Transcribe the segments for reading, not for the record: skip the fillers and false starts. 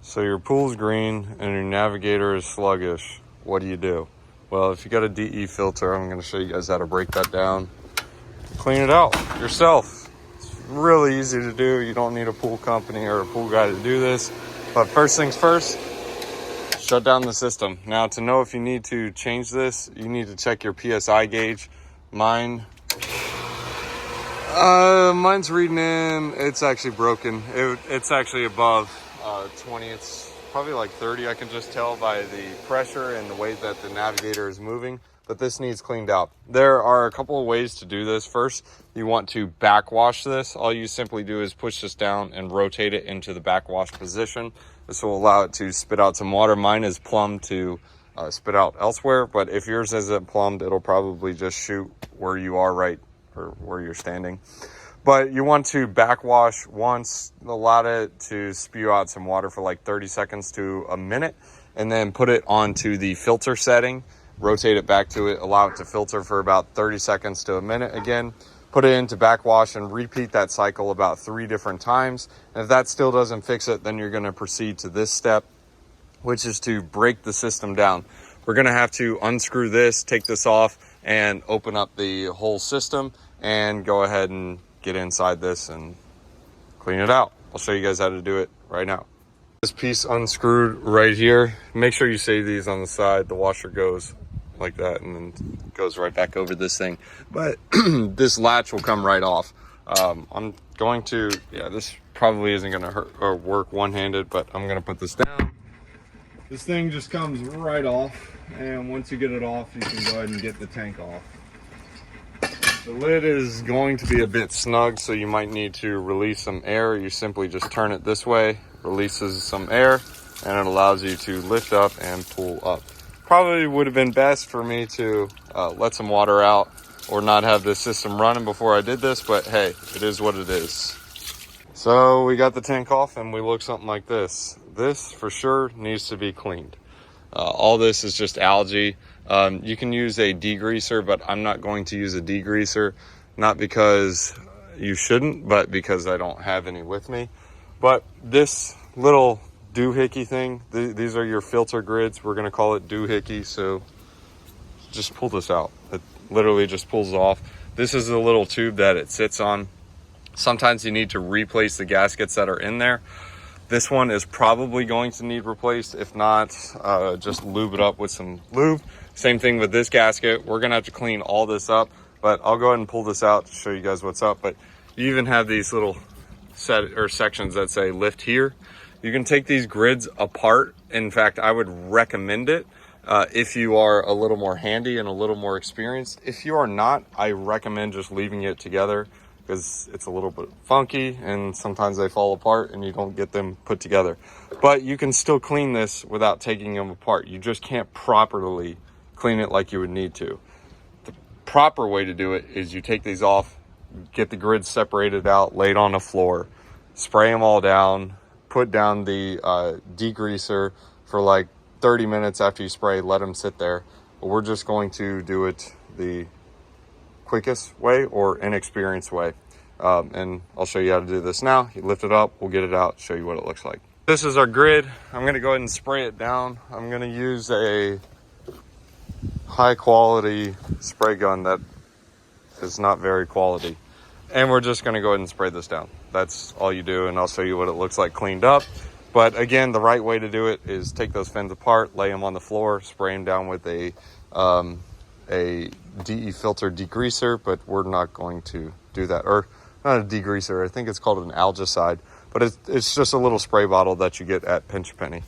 So your pool's green and your navigator is sluggish. What do? Well, if you got a DE filter, I'm going to show you guys how to break that down. Clean it out yourself. It's really easy to do. You don't need a pool company or a pool guy to do this. But first things first, shut down the system. Now, to know if you need to change this, you need to check your PSI gauge. Mine's reading in, it's actually broken. It's actually above 20. It's probably like 30. I can just tell by the pressure and the way that the navigator is moving, but this needs cleaned out. There are a couple of ways to do this. First, you want to backwash this. All you simply do is push this down and rotate it into the backwash position. This will allow it to spit out some water. Mine is plumbed to spit out elsewhere, but if yours isn't plumbed, it'll probably just shoot where you are, right, or where you're standing. But you want to backwash once, allow it to spew out some water for like 30 seconds to a minute, and then put it onto the filter setting, rotate it back to it, allow it to filter for about 30 seconds to a minute again, put it into backwash and repeat that cycle about 3 different times. And if that still doesn't fix it, then you're going to proceed to this step, which is to break the system down. We're going to have to unscrew this, take this off, and open up the whole system and go ahead and get inside this and clean it out. I'll show you guys how to do it right now. This piece unscrewed right here. Make sure you save these on the side. The washer goes like that and then goes right back over this thing. But this latch will come right off. I'm going to, this probably isn't going to hurt or work one-handed, but I'm going to put this down. This thing just comes right off, and once you get it off, you can go ahead and get the tank off. The lid is going to be a bit snug, so you might need to release some air. You simply just turn it this way, releases some air, and it allows you to lift up and pull up. Probably would have been best for me to let some water out or not have this system running before I did this, but hey, it is what it is. So we got the tank off and we look something like this. This for sure needs to be cleaned. All this is just algae. You can use a degreaser, but I'm not going to use a degreaser, not because you shouldn't, but because I don't have any with me. But this little doohickey thing, these are your filter grids. We're going to call it doohickey. So just pull this out. It literally just pulls off. This is the little tube that it sits on. Sometimes you need to replace the gaskets that are in there. This one is probably going to need replaced. If not, just lube it up with some lube. Same thing with this gasket. We're gonna have to clean all this up, but I'll go ahead and pull this out to show you guys what's up. But you even have these little sections that say lift here. You can take these grids apart. In fact, I would recommend it if you are a little more handy and a little more experienced. If you are not, I recommend just leaving it together, because it's a little bit funky and sometimes they fall apart and you don't get them put together. But you can still clean this without taking them apart. You just can't properly clean it like you would need to. The proper way to do it is you take these off, get the grids separated out, laid on the floor, spray them all down, put down the degreaser for like 30 minutes after you spray, let them sit there. But we're just going to do it the quickest way or inexperienced way, and I'll show you how to do this now. You lift it up, we'll get it out, show you what it looks like. This is our grid. I'm going to go ahead and spray it down. I'm going to use a high quality spray gun that is not very quality, and we're just going to go ahead and spray this down. That's all you do, and I'll show you what it looks like cleaned up. But again, the right way to do it is take those fins apart, lay them on the floor, spray them down with a DE filter degreaser, but we're not going to do that. Or not a degreaser, I think it's called an algicide, but it's just a little spray bottle that you get at Pinch a Penny.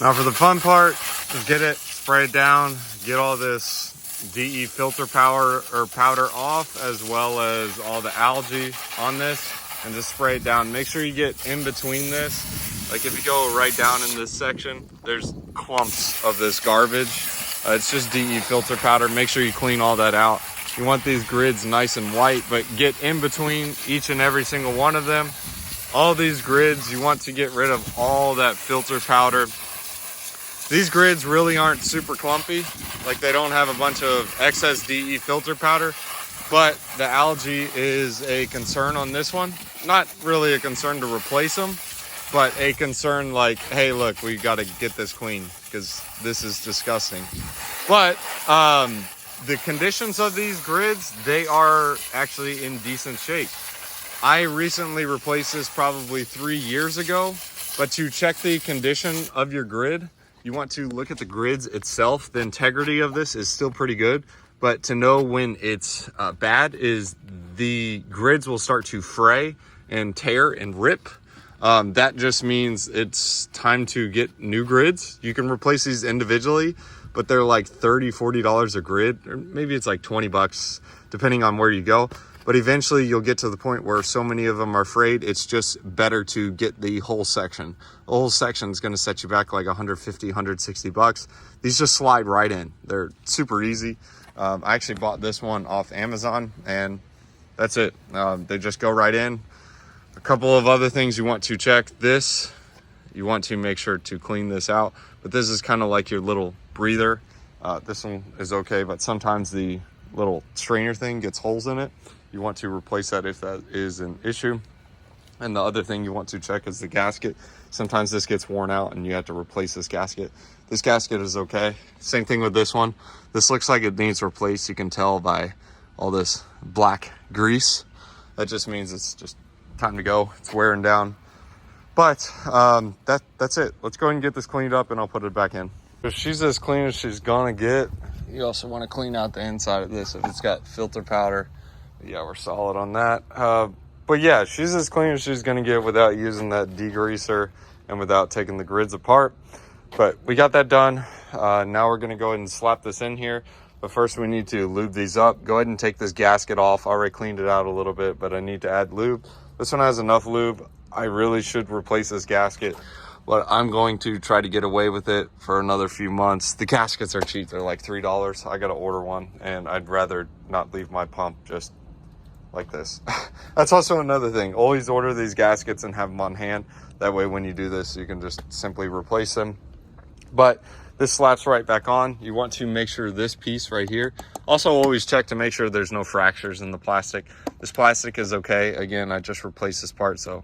Now for the fun part, just get it, spray it down, get all this DE filter powder off, as well as all the algae on this, and just spray it down. Make sure you get in between this. Like if you go right down in this section, there's clumps of this garbage. It's just DE filter powder. Make sure you clean all that out. You want these grids nice and white, but get in between each and every single one of them. All these grids, you want to get rid of all that filter powder. These grids really aren't super clumpy. Like they don't have a bunch of excess DE filter powder, but the algae is a concern on this one. Not really a concern to replace them, but a concern like, hey, look, we got to get this clean because this is disgusting. But the conditions of these grids, they are actually in decent shape. I recently replaced this probably 3 years ago, but to check the condition of your grid, you want to look at the grids itself. The integrity of this is still pretty good, but to know when it's bad is the grids will start to fray and tear and rip. That just means it's time to get new grids. You can replace these individually, but they're like $30–40 a grid, or maybe it's like 20 bucks, depending on where you go. But eventually you'll get to the point where so many of them are frayed, it's just better to get the whole section. The whole section is gonna set you back like 150, 160 bucks. These just slide right in. They're super easy. I actually bought this one off Amazon, and that's it. They just go right in. A couple of other things you want to check. This, you want to make sure to clean this out, but this is kind of like your little breather. This one is okay, but sometimes the little strainer thing gets holes in it. You want to replace that if that is an issue. And the other thing you want to check is the gasket. Sometimes this gets worn out and you have to replace this gasket. This gasket is okay. Same thing with this one. This looks like it needs replaced. You can tell by all this black grease. That just means it's just time to go. It's wearing down. But that's it. Let's go ahead and get this cleaned up and I'll put it back in. If she's as clean as she's gonna get, you also want to clean out the inside of this. If it's got filter powder, yeah, we're solid on that. But yeah, she's as clean as she's gonna get without using that degreaser and without taking the grids apart. But we got that done. Now we're gonna go ahead and slap this in here. But first we need to lube these up. Go ahead and take this gasket off. I already cleaned it out a little bit, but I need to add lube. This one has enough lube. I really should replace this gasket, but I'm going to try to get away with it for another few months. The gaskets are cheap. They're like $3. I got to order one, and I'd rather not leave my pump just like this. That's also another thing. Always order these gaskets and have them on hand. That way when you do this, you can just simply replace them. But this slaps right back on. You want to make sure this piece right here. Also always check to make sure there's no fractures in the plastic. This plastic is okay. Again, I just replaced this part, so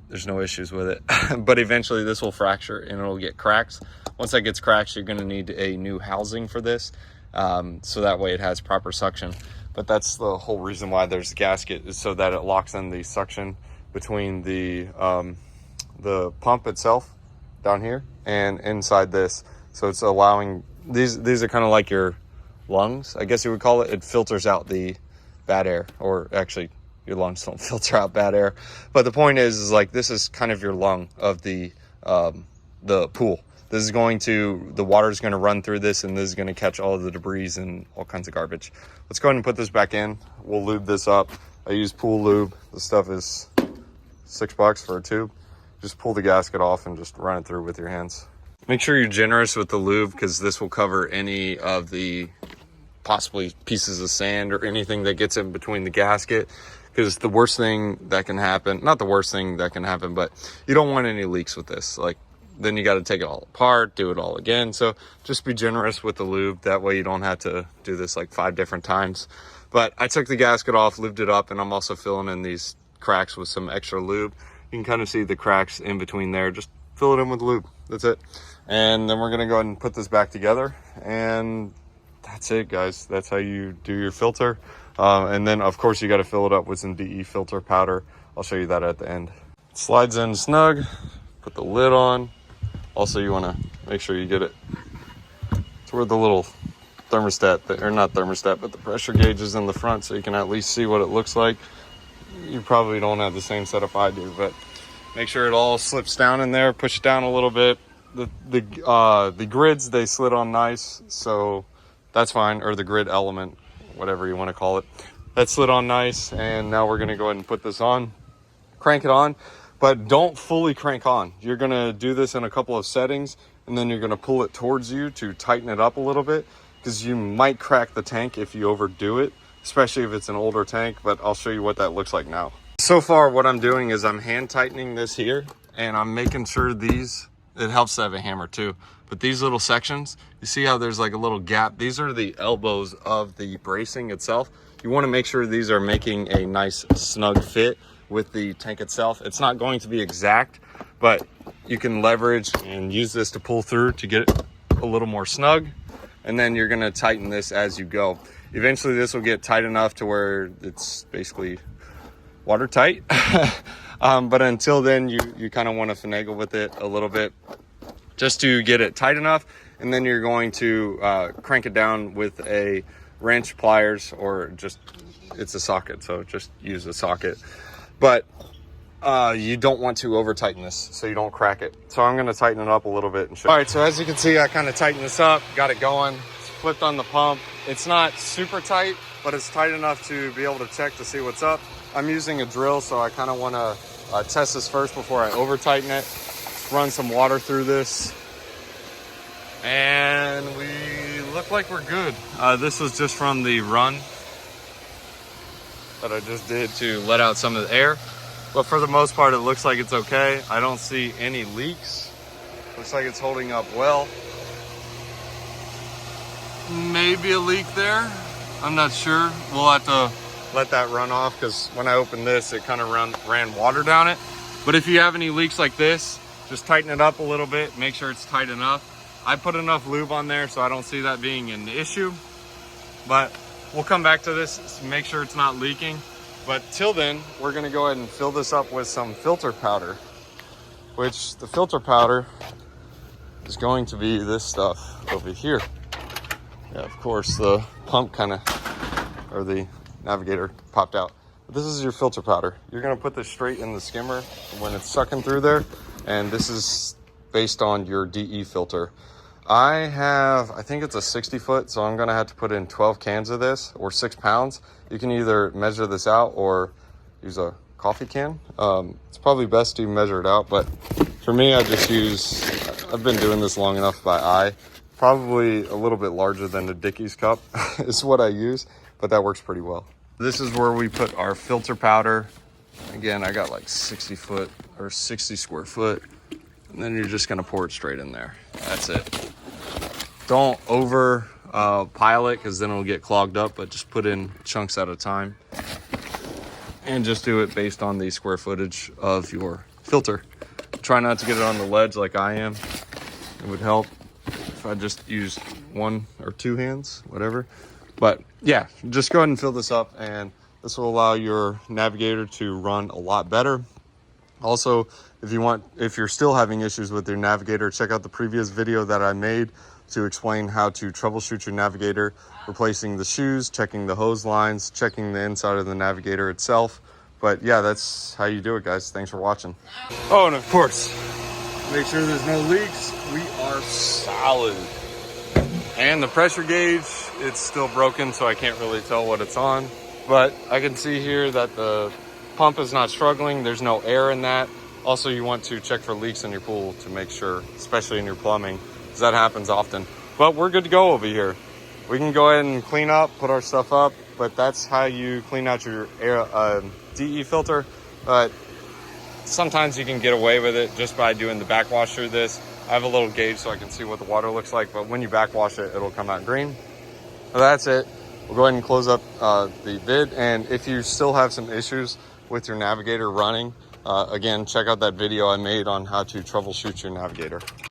there's no issues with it. But eventually this will fracture and it'll get cracks. Once that gets cracks, you're gonna need a new housing for this. So that way it has proper suction. But that's the whole reason why there's a gasket, is so that it locks in the suction between the pump itself down here and inside this. So it's allowing, these are kind of like your lungs, I guess you would call it. It filters out the bad air, or actually your lungs don't filter out bad air. But the point is like, this is kind of your lung of the pool. This is going to, the water is going to run through this, and this is going to catch all of the debris and all kinds of garbage. Let's go ahead and put this back in. We'll lube this up. I use pool lube. This stuff is $6 for a tube. Just pull the gasket off and just run it through with your hands. Make sure you're generous with the lube, because this will cover any of the possibly pieces of sand or anything that gets in between the gasket. Because the worst thing that can happen, not the worst thing that can happen, but you don't want any leaks with this. Like, then you got to take it all apart, do it all again. So just be generous with the lube. That way you don't have to do this like 5 different times. But I took the gasket off, lubed it up, and I'm also filling in these cracks with some extra lube. You can kind of see the cracks in between there. Just fill it in with lube. That's it. And then we're going to go ahead and put this back together. And that's it, guys. That's how you do your filter. And then, of course, you got to fill it up with some DE filter powder. I'll show you that at the end. It slides in snug. Put the lid on. Also, you want to make sure you get it to where the little thermostat, or not thermostat, but the pressure gauge is in the front, so you can at least see what it looks like. You probably don't have the same setup I do, but make sure it all slips down in there. Push it down a little bit. The grids, they slid on nice, so that's fine. Or the grid element, whatever you want to call it. That slid on nice, and now we're going to go ahead and put this on. Crank it on. But don't fully crank on. You're gonna do this in a couple of settings, and then you're gonna pull it towards you to tighten it up a little bit, because you might crack the tank if you overdo it, especially if it's an older tank, but I'll show you what that looks like now. So far, what I'm doing is I'm hand tightening this here, and I'm making sure these, it helps to have a hammer too, but these little sections, you see how there's like a little gap? These are the elbows of the bracing itself. You wanna make sure these are making a nice snug fit with the tank itself. It's not going to be exact, but you can leverage and use this to pull through to get it a little more snug. And then you're gonna tighten this as you go. Eventually this will get tight enough to where it's basically watertight. But until then, you kind of want to finagle with it a little bit just to get it tight enough. And then you're going to crank it down with a wrench, pliers, or just, it's a socket, so just use a socket. But you don't want to over tighten this so you don't crack it. So I'm going to tighten it up a little bit and show. All right, so as you can see, I kind of tightened this up, got it going, flipped on the pump. It's not super tight, but it's tight enough to be able to check to see what's up. I'm using a drill, so I kind of want to test this first before I over tighten it. Run some water through this, and we look like we're good. This was just from the run that I just did to let out some of the air, but for the most part it looks like it's okay. I don't see any leaks. Looks like it's holding up well. Maybe a leak there, I'm not sure. We'll have to let that run off, because when I opened this it kind of ran water down it. But if you have any leaks like this, just tighten it up a little bit, make sure it's tight enough. I put enough lube on there, so I don't see that being an issue. But we'll come back to this to make sure it's not leaking. But till then, we're gonna go ahead and fill this up with some filter powder, which the filter powder is going to be this stuff over here. Yeah, of course, the pump kind of, or the navigator popped out. But this is your filter powder. You're gonna put this straight in the skimmer when it's sucking through there. And this is based on your DE filter. I think it's a 60 foot, so I'm gonna have to put in 12 cans of this, or 6 pounds. You can either measure this out or use a coffee can. It's probably best to measure it out, but for me, I've been doing this long enough by eye. Probably a little bit larger than the Dickies cup is what I use, but that works pretty well. This is where we put our filter powder. Again, I got like 60 foot or 60 square foot. And then you're just gonna pour it straight in there. That's it. Don't over pile it, because then it'll get clogged up, but just put in chunks at a time. And just do it based on the square footage of your filter. Try not to get it on the ledge like I am. It would help if I just used 1 or 2 hands, whatever. But yeah, just go ahead and fill this up, and this will allow your navigator to run a lot better. Also, if you're still having issues with your navigator, check out the previous video that I made to explain how to troubleshoot your navigator, replacing the shoes, checking the hose lines, checking the inside of the navigator itself. But yeah, that's how you do it, guys. Thanks for watching. Oh, and of course, make sure there's no leaks. We are solid. And the pressure gauge, it's still broken, so I can't really tell what it's on. But I can see here that the pump is not struggling. There's no air in that. Also, you want to check for leaks in your pool to make sure, especially in your plumbing, because that happens often. But we're good to go over here. We can go ahead and clean up, put our stuff up, but that's how you clean out your air DE filter. But sometimes you can get away with it just by doing the backwash through this. I have a little gauge so I can see what the water looks like, but when you backwash it, it'll come out green. So that's it. We'll go ahead and close up the vid. And if you still have some issues with your navigator running, again, check out that video I made on how to troubleshoot your navigator.